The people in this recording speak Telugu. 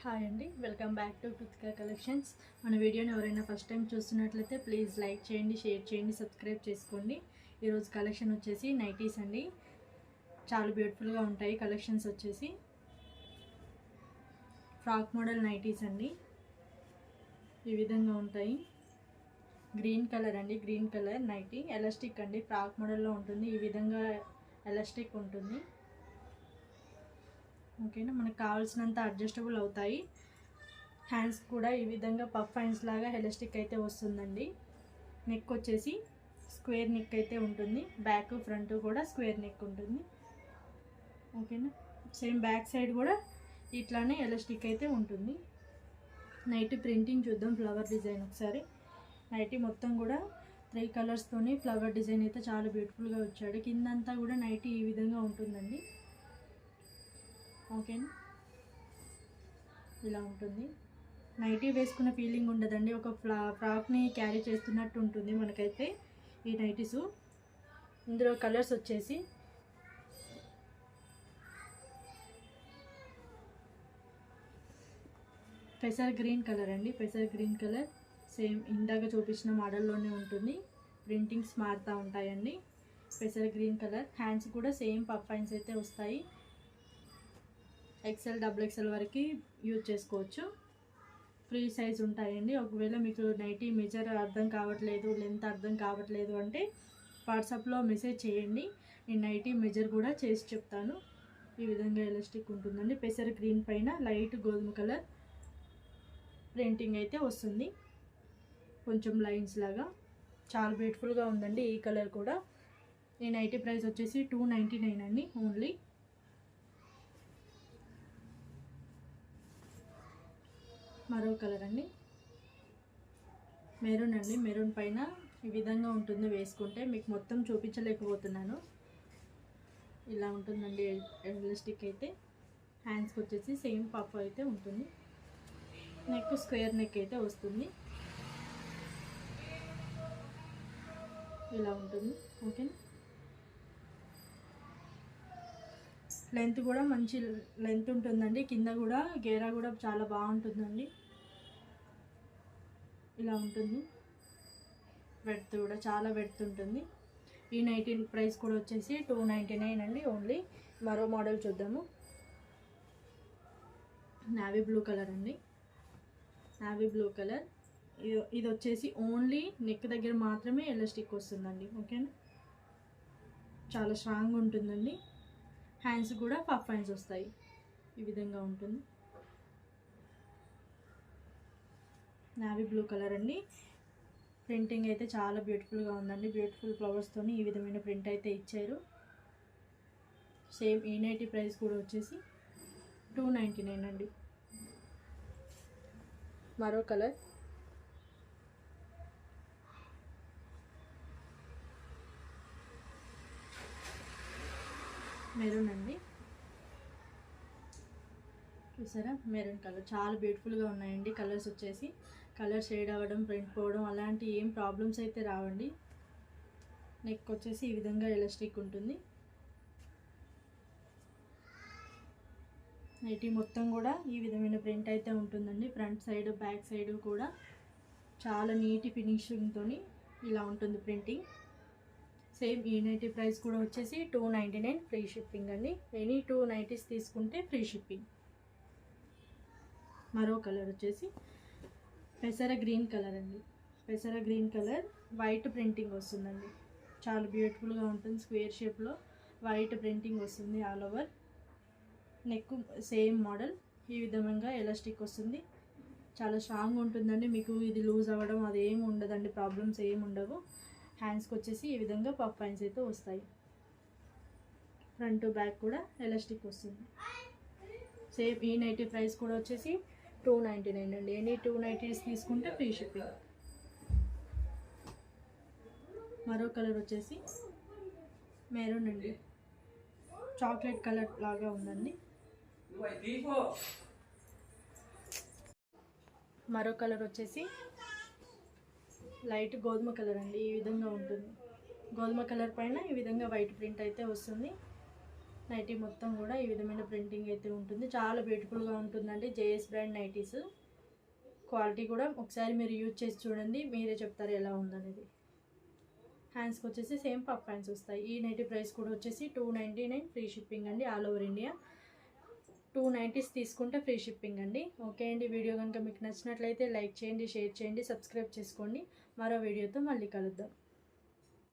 హాయ్ అండి, welcome back to Krithika collections. మన వీడియోని ఎవరైనా ఫస్ట్ టైం చూస్తున్నట్లయితే ప్లీజ్ లైక్ చేయండి, షేర్ చేయండి, సబ్స్క్రైబ్ చేసుకోండి. ఈరోజు కలెక్షన్ వచ్చేసి నైటీస్ అండి. చాలా బ్యూటిఫుల్గా ఉంటాయి కలెక్షన్స్ వచ్చేసి. ఫ్రాక్ మోడల్ నైటీస్ అండి, ఈ విధంగా ఉంటాయి. గ్రీన్ కలర్ అండి, గ్రీన్ కలర్ నైటీ. ఎలాస్టిక్ అండి, ఫ్రాక్ మోడల్లో ఉంటుంది. ఈ విధంగా ఎలాస్టిక్ ఉంటుంది. ఓకేనా, మనకు కావాల్సినంత అడ్జస్టబుల్ అవుతాయి. హ్యాండ్స్ కూడా ఈ విధంగా పఫ్ హ్యాండ్స్ లాగా ఎలాస్టిక్ అయితే వస్తుందండి. నెక్ వచ్చేసి స్క్వేర్ నెక్ అయితే ఉంటుంది. బ్యాక్ ఫ్రంట్ కూడా స్క్వేర్ నెక్ ఉంటుంది. ఓకేనా, సేమ్ బ్యాక్ సైడ్ కూడా ఇట్లానే ఎలాస్టిక్ అయితే ఉంటుంది. నైటీ ప్రింటింగ్ చూద్దాం, ఫ్లవర్ డిజైన్ ఒకసారి. నైటీ మొత్తం కూడా 3 కలర్స్తోని ఫ్లవర్ డిజైన్ అయితే చాలా బ్యూటిఫుల్గా వచ్చాడు. కిందంతా కూడా నైటీ ఈ విధంగా ఉంటుందండి. ఓకేనా, ఇలా ఉంటుంది. నైటీ వేసుకున్న ఫీలింగ్ ఉండదండి, ఒక ఫ్రాక్ని క్యారీ చేస్తున్నట్టు ఉంటుంది మనకైతే ఈ నైటీసు. ఇందులో కలర్స్ వచ్చేసి పెసర్ గ్రీన్ కలర్ అండి. పెసర్ గ్రీన్ కలర్ సేమ్ ఇందాక చూపించిన మోడల్లోనే ఉంటుంది. ప్రింటింగ్స్ మారుతూ ఉంటాయండి. పెసర్ గ్రీన్ కలర్. హ్యాండ్స్ కూడా సేమ్ పఫ్ హ్యాండ్స్ అయితే వస్తాయి. XL XXL వరకు యూజ్ చేసుకోవచ్చు. ఫ్రీ సైజ్ ఉంటాయండి. ఒకవేళ మీకు నైటీ మెజర్ అర్థం కావట్లేదు, లెంత్ అర్థం కావట్లేదు అంటే వాట్సాప్లో మెసేజ్ చేయండి, నేను నైటీ మెజర్ కూడా చేసి చెప్తాను. ఈ విధంగా ఎలాస్టిక్ ఉంటుందండి. పెసర్ గ్రీన్ పైన లైట్ గోధుమ కలర్ ప్రింటింగ్ అయితే వస్తుంది, కొంచెం లైన్స్ లాగా. చాలా బ్యూటిఫుల్గా ఉందండి ఈ కలర్ కూడా. ఈ నైటీ ప్రైస్ వచ్చేసి 299 అండి ఓన్లీ. మరో కలర్ అండి, మెరూన్ అండి. మెరూన్ పైన ఈ విధంగా ఉంటుంది వేసుకుంటే. మీకు మొత్తం చూపించలేకపోతున్నాను. ఇలా ఉంటుందండి ఎలాస్టిక్ అయితే. హ్యాండ్స్కి వచ్చేసి సేమ్ పఫ్ అయితే ఉంటుంది. నెక్ స్క్వేర్ నెక్ అయితే వస్తుంది. ఇలా ఉంటుంది. ఓకేనా, లెంత్ కూడా మంచి లెంత్ ఉంటుందండి. కింద కూడా గేరా కూడా చాలా బాగుంటుందండి. ఇలా ఉంటుంది. వెడ్త్ కూడా చాలా వెడ్త్ ఉంటుంది. ఈ నైటీ ప్రైస్ కూడా వచ్చేసి 299 అండి ఓన్లీ. మరో మోడల్ చూద్దాము. నావీ బ్లూ కలర్ అండి. Navy blue colour. ఇది వచ్చేసి ఓన్లీ నెక్ దగ్గర మాత్రమే ఎలాస్టిక్ వస్తుందండి. ఓకేనా, చాలా స్ట్రాంగ్ ఉంటుందండి. హ్యాండ్స్ కూడా పఫ్ హ్యాండ్స్ వస్తాయి. ఈ విధంగా ఉంటుంది. నావీ బ్లూ కలర్ అండి. ప్రింటింగ్ అయితే చాలా బ్యూటిఫుల్గా ఉందండి. బ్యూటిఫుల్ ఫ్లవర్స్తోని ఈ విధమైన ప్రింట్ అయితే ఇచ్చారు. సేమ్ ఈ నైటీ ప్రైస్ కూడా వచ్చేసి 299 అండి. మరో కలర్ మెరూన్ అండి. చూసారా, మెరూన్ కలర్ చాలా బ్యూటిఫుల్గా ఉన్నాయండి. కలర్స్ వచ్చేసి కలర్ షేడ్ అవ్వడం, ప్రింట్ పోవడం అలాంటి ఏం ప్రాబ్లమ్స్ అయితే రావండి. నెక్ వచ్చేసి ఈ విధంగా ఎలాస్టిక్ ఉంటుంది. నైటీ మొత్తం కూడా ఈ విధమైన ప్రింట్ అయితే ఉంటుందండి. ఫ్రంట్ సైడ్ బ్యాక్ సైడ్ కూడా చాలా నీట్ ఫినిషింగ్తో ఇలా ఉంటుంది ప్రింటింగ్. సేమ్ ఈ నైటీ ప్రైస్ కూడా వచ్చేసి 299 ఫ్రీ షిప్పింగ్ అండి. ఎనీ 2 నైటీస్ తీసుకుంటే ఫ్రీ షిప్పింగ్. మరో కలర్ వచ్చేసి పెసర గ్రీన్ కలర్ అండి. పెసర గ్రీన్ కలర్ వైట్ ప్రింటింగ్ వస్తుందండి. చాలా బ్యూటిఫుల్గా ఉంటుంది. స్క్వేర్ షేప్లో వైట్ ప్రింటింగ్ వస్తుంది all over. Neck same model. ఈ విధంగా ఎలాస్టిక్ వస్తుంది. చాలా స్ట్రాంగ్ ఉంటుందండి. మీకు ఇది లూజ్ అవ్వడం అదేమి ఉండదండి, ప్రాబ్లమ్స్ ఏమి ఉండవు. హ్యాండ్స్కి వచ్చేసి ఈ విధంగా పఫ్ హ్యాండ్స్ అయితే వస్తాయి. ఫ్రంట్ బ్యాక్ కూడా ఎలాస్టిక్ వస్తుంది. సేమ్ ఈ నైటీ ప్రైస్ కూడా వచ్చేసి 299 అండి. ఎనీ 2 నైటీస్ తీసుకుంటే ఫ్రీ షిప్పింగ్. మరో కలర్ వచ్చేసి మెరూన్ అండి. చాక్లెట్ కలర్ లాగా ఉందండి. మరో కలర్ వచ్చేసి లైట్ గోధుమ కలర్ అండి. ఈ విధంగా ఉంటుంది. గోధుమ కలర్ పైన ఈ విధంగా వైట్ ప్రింట్ అయితే వస్తుంది. నైటీ మొత్తం కూడా ఈ విధమైన ప్రింటింగ్ అయితే ఉంటుంది. చాలా బ్యూటిఫుల్గా ఉంటుందండి జేఎస్ బ్రాండ్ నైటీస్. క్వాలిటీ కూడా ఒకసారి మీరు యూజ్ చేసి చూడండి, మీరే చెప్తారు ఎలా ఉందనేది. హ్యాండ్స్కి వచ్చేసి సేమ్ పఫ్ హ్యాండ్స్ వస్తాయి. ఈ నైటీ ప్రైస్ కూడా వచ్చేసి 299 ఫ్రీ షిప్పింగ్ అండి, ఆల్ ఓవర్ ఇండియా. 290 తీసుకుంటే ఫ్రీ షిప్పింగ్ అండి. ఓకే అండి, వీడియో కనుక మీకు నచ్చినట్లయితే లైక్ చేయండి, షేర్ చేయండి, సబ్స్క్రైబ్ చేసుకోండి. మరో వీడియోతో మళ్ళీ కలుద్దాం.